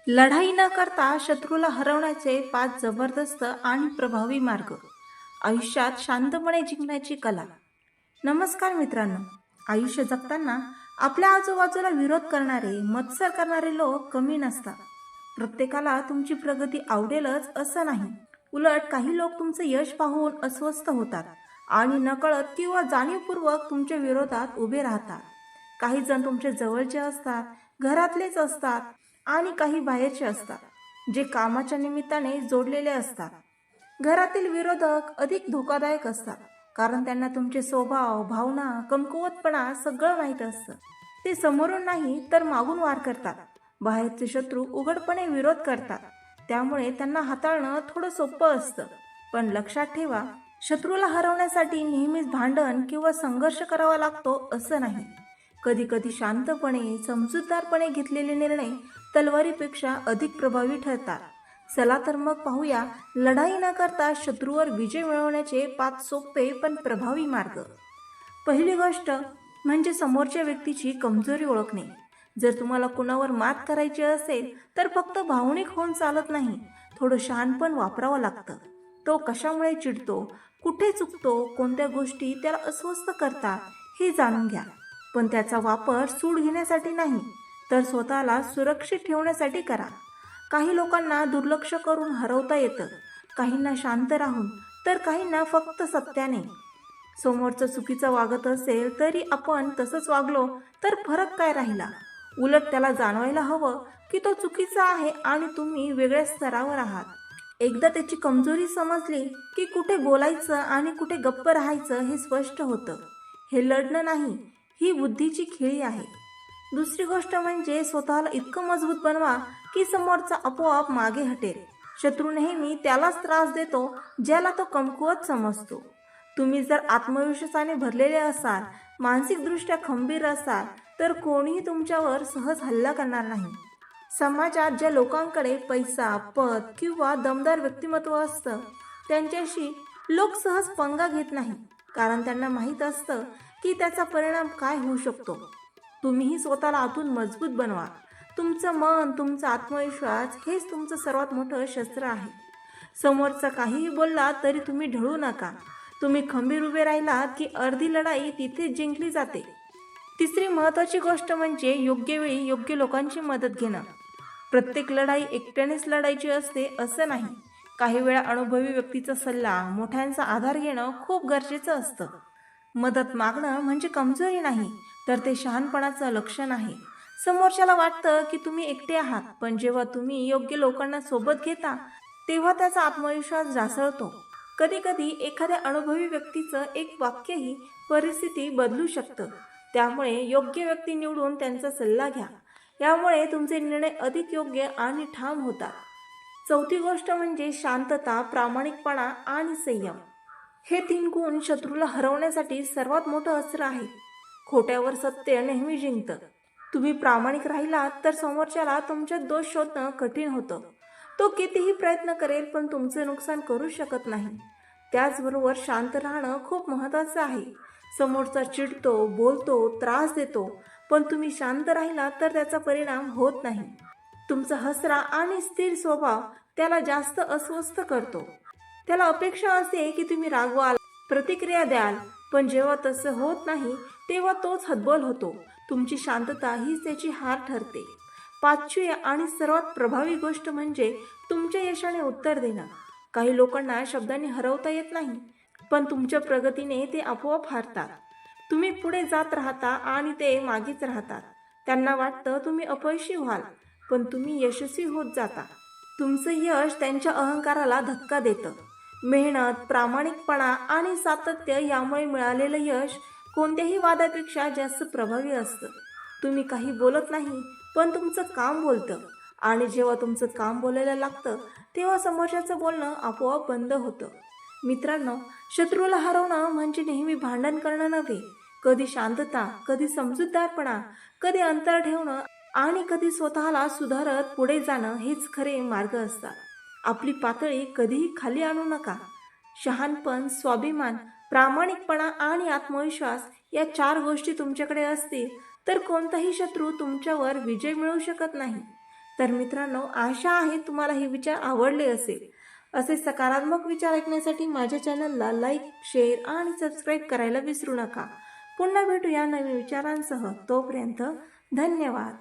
लढाई न करता शत्रूला हरवण्याचे 5 जबरदस्त आणि प्रभावी मार्ग. आयुष्यात शांतपणे जिंकण्याची कला. नमस्कार मित्रांनो. आयुष्य जगताना आपल्या आजूबाजूला विरोध करणारे, मत्सर करणारे लोक कमी नसतात. प्रत्येकाला तुमची प्रगती आवडेलच असं नाही. उलट काही लोक तुमचं यश पाहून अस्वस्थ होतात आणि नकळत किंवा जाणीवपूर्वक तुमच्या विरोधात उभे राहतात. काही जण तुमचे जवळचे असतात, घरातलेच असतात आणि काही बाहेरचे असतात, जे कामाच्या निमित्ताने जोडलेले असतात. घरातील विरोधक अधिक धोकादायक असतात, कारण त्यांना तुमचे स्वभाव, भावना, कमकुवतपणा सगळं माहीत असतं. ते समोरून नाही तर मागून वार करतात. बाहेरचे शत्रू उघडपणे विरोध करतात, त्यामुळे त्यांना हाताळणं थोडं सोपं असतं. पण लक्षात ठेवा, शत्रूला हरवण्यासाठी नेहमीच भांडण किंवा संघर्ष करावा लागतो असं नाही. कधी कधी शांतपणे, समजूतदारपणे घेतलेले निर्णय तलवारीपेक्षा अधिक प्रभावी ठरतात. चला तर मग पाहूया, लढाई न करता शत्रूवर विजय मिळवण्याचे 5 सोपे पण प्रभावी मार्ग. पहिली गोष्ट म्हणजे समोरच्या व्यक्तीची कमजोरी ओळखणे. जर तुम्हाला कुणावर मात करायची असेल तर फक्त भावनिक होऊन चालत नाही, थोडं शहाणपण वापरावं लागतं. तो कशामुळे चिडतो, कुठे चुकतो, कोणत्या गोष्टी त्याला अस्वस्थ करतात हे जाणून घ्या. पण त्याचा वापर सूड घेण्यासाठी नाही, तर स्वतःला सुरक्षित ठेवण्यासाठी करा. काही लोकांना दुर्लक्ष करून हरवता येतं, काहींना शांत राहून, तर काहींना फक्त सत्याने. समोरचं चुकीचं वागत असेल तरी आपण तसंच वागलो तर फरक काय राहिला? उलट त्याला जाणवायला हवं की तो चुकीचा आहे आणि तुम्ही वेगळ्या स्तरावर आहात. एकदा त्याची कमजोरी समजली की कुठे बोलायचं आणि कुठे गप्प राहायचं हे स्पष्ट होतं. हे लढणं नाही, ही बुद्धीची खेळी आहे. दुसरी गोष्ट म्हणजे स्वतःला इतकं मजबूत बनवा की समोरचा आपोआप मागे हटेल. शत्रू नेहमी त्यालाच त्रास देतो ज्याला तो कमकुवत समजतो. तुम्ही जर आत्मविश्वासाने भरलेले असाल, मानसिकदृष्ट्या खंबीर असाल, तर कोणीही तुमच्यावर सहज हल्ला करणार नाही. समाजात ज्या लोकांकडे पैसा, पद किंवा दमदार व्यक्तिमत्व असतं, त्यांच्याशी लोक सहज पंगा घेत नाही, कारण त्यांना माहीत असतं की त्याचा परिणाम काय होऊ शकतो. तुम्हीही स्वतःला आतून मजबूत बनवा. तुमचं मन, तुमचा आत्मविश्वास हेच तुमचं सर्वात मोठं शस्त्र आहे. समोरचा काहीही बोलला तरी तुम्ही ढळू नका. तुम्ही खंबीर उभे राहिलात की अर्धी लढाई तिथेच जिंकली जाते. तिसरी महत्त्वाची गोष्ट म्हणजे योग्य वेळी योग्य लोकांची मदत घेणं. प्रत्येक लढाई एकट्यानेच लढायची असते असं नाही. काही वेळा अनुभवी व्यक्तीचा सल्ला, मोठ्यांचा आधार घेणं खूप गरजेचं असतं. मदत मागणं म्हणजे कमजोरी नाही, तर ते शहाणपणाचं लक्षण आहे. समोरच्याला वाटतं की तुम्ही एकटे आहात, पण जेव्हा तुम्ही योग्य लोकांना सोबत घेता तेव्हा त्याचा आत्मविश्वास ढासळतो. कधी कधी एखाद्या अनुभवी व्यक्तीचं एक वाक्यही परिस्थिती बदलू शकतं. त्यामुळे योग्य व्यक्ती निवडून त्यांचा सल्ला घ्या. यामुळे तुमचे निर्णय अधिक योग्य आणि ठाम होतात. चौथी गोष्ट म्हणजे शांतता, प्रामाणिकपणा आणि संयम. हे 3 गुण शत्रूला हरवण्यासाठी सर्वात मोठं अस्त्र आहे. खोट्यावर सत्य नेहमी जिंकतं. तुम्ही प्रामाणिक राहिलात तर समोरच्याला तुमच्यात दोष शोधणं कठीण होतं. तो कितीही प्रयत्न करेल पण तुमचं नुकसान करू शकत नाही. त्याचबरोबर शांत राहणं खूप महत्त्वाचं आहे. समोरचा चिडतो, बोलतो, त्रास देतो, पण तुम्ही शांत राहिलात तर त्याचा परिणाम होत नाही. तुमचा हसरा आणि स्थिर स्वभाव त्याला जास्त अस्वस्थ करतो. त्याला अपेक्षा असते की तुम्ही रागवाल, प्रतिक्रिया द्याल, पण जेव्हा तसं होत नाही तेव्हा तोच हतबल होतो. तुमची शांतता हीच त्याची हार ठरते. पाचवी आणि सर्वात प्रभावी गोष्ट म्हणजे तुमच्या यशाने उत्तर देणं. काही लोकांना शब्दांनी हरवता येत नाही, पण तुमच्या प्रगतीने ते आपोआप हारतात. तुम्ही पुढे जात राहता आणि ते मागेच राहतात. त्यांना वाटतं तुम्ही अपयशी व्हाल, पण तुम्ही यशस्वी होत जाता. तुमचं यश त्यांच्या अहंकाराला धक्का देतं. मेहनत, प्रामाणिकपणा आणि सातत्य यामुळे मिळालेलं यश कोणत्याही वादापेक्षा जास्त प्रभावी असतं. तुम्ही काही बोलत नाही, पण तुमचं काम बोलतं, आणि जेव्हा तुमचं काम बोलायला लागतं तेव्हा समोरच्याचं बोलणं आपोआप बंद होतं. मित्रांनो, शत्रूला हरवणं म्हणजे नेहमी भांडण करणं नव्हे. कधी शांतता, कधी समजूतदारपणा, कधी अंतर ठेवणं आणि कधी स्वतःला सुधारत पुढे जाणं हेच खरे मार्ग असतात. आपली पातळी कधीही खाली आणू नका. शहाणपण, स्वाभिमान, प्रामाणिकपणा आणि आत्मविश्वास या 4 गोष्टी तुमच्याकडे असतील तर कोणताही शत्रू तुमच्यावर विजय मिळवू शकत नाही. तर मित्रांनो, आशा आहे तुम्हाला हे विचार आवडले असेल. असे सकारात्मक विचार ऐकण्यासाठी माझ्या चॅनलला लाईक, शेअर आणि सबस्क्राईब करायला विसरू नका. पुन्हा भेटूया नवीन विचारांसह. तोपर्यंत धन्यवाद.